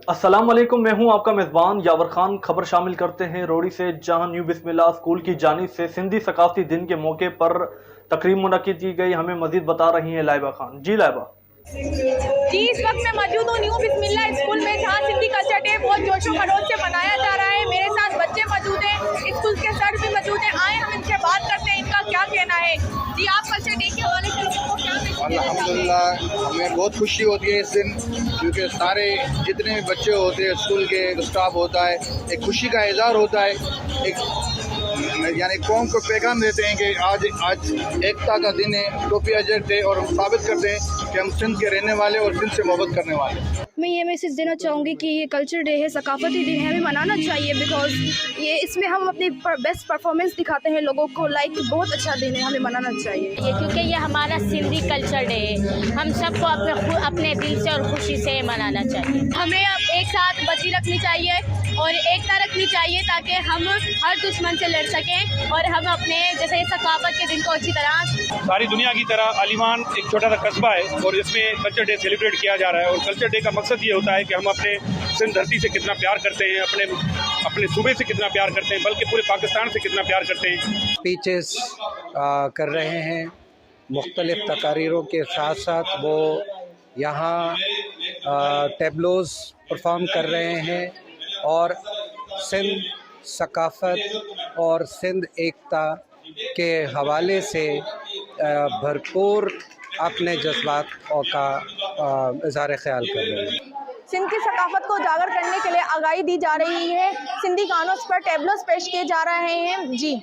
अस्सलाम वालेकुम, मैं हूं आपका मेज़बान यावर खान। खबर शामिल करते हैं रोड़ी से, जहां न्यू बिस्मिल्लाह स्कूल की जानिब से सिंधी सकाफती दिन के मौके पर तकरीब मुनक्किद की गई। हमें मजीद बता रही हैं लाइबा खान। जी लाइबा। जी, इस वक्त मैं मौजूद हूँ न्यू बिस्मिल्लाह स्कूल में, जहाँ सिंधी कल्चर डे बहुत जोशो खरोश से मनाया जा रहा है। मेरे साथ बच्चे मौजूद हैं, स्कूल के सर भी मौजूद हैं। आए हम इनसे बात करते हैं, इनका क्या कहना है। जी, आप कल्चर डे के हवाले से इनको क्या मैसेज देना चाहेंगे? अल्हम्दुलिल्लाह हमें बहुत खुशी होती है इस दिन, क्योंकि सारे जितने भी बच्चे होते हैं, स्कूल के स्टाफ होता है, एक खुशी का इज़हार होता है, एक यानी कौम को पैगाम देते हैं कि आज एकता का दिन है, टोपी अजहर डे, और हम साबित करते हैं कि हम सिंध के रहने वाले और सिंध से मोहब्बत करने वाले। मैं ये मैसेज देना चाहूँगी कि ये कल्चर डे है, सकाफती दिन है, हमें मनाना चाहिए। बिकॉज ये इसमें हम अपनी बेस्ट परफॉर्मेंस दिखाते हैं लोगों को। लाइक बहुत अच्छा दिन है, हमें मनाना चाहिए क्योंकि ये हमारा सिंधी कल्चर डे है। हम सबको अपने दिल से और खुशी से मनाना चाहिए। हमें एक साथ बत्ती रखनी चाहिए और एकता रखनी चाहिए, ताकि हम हर दुश्मन से लड़ सकें और हम अपने जैसे सकाफत के दिन को अच्छी तरह। सारी दुनिया की तरह अलीमान एक छोटा सा कस्बा है और इसमें कल्चर डे सेलिब्रेट किया जा रहा है। और कल्चर डे का मकसद ये होता है कि हम अपने सिंध धरती से कितना प्यार करते हैं, अपने सूबे से कितना प्यार करते हैं, बल्कि पूरे पाकिस्तान से कितना प्यार करते हैं। स्पीचेस कर रहे हैं, मुख्तलिफ़ तकारीरों के साथ साथ वो यहाँ टेबलोज़ परफॉर्म कर रहे हैं और सिंध सकाफ़त और सिंध एकता के हवाले से भरपूर अपने जज्बात का इज़हार ख्याल कर रहे हैं। सिंध की सकाफत को उजागर करने के लिए आगाही दी जा रही है। सिंधी गानों पर टेबलोस पेश किए जा रहे हैं। जी।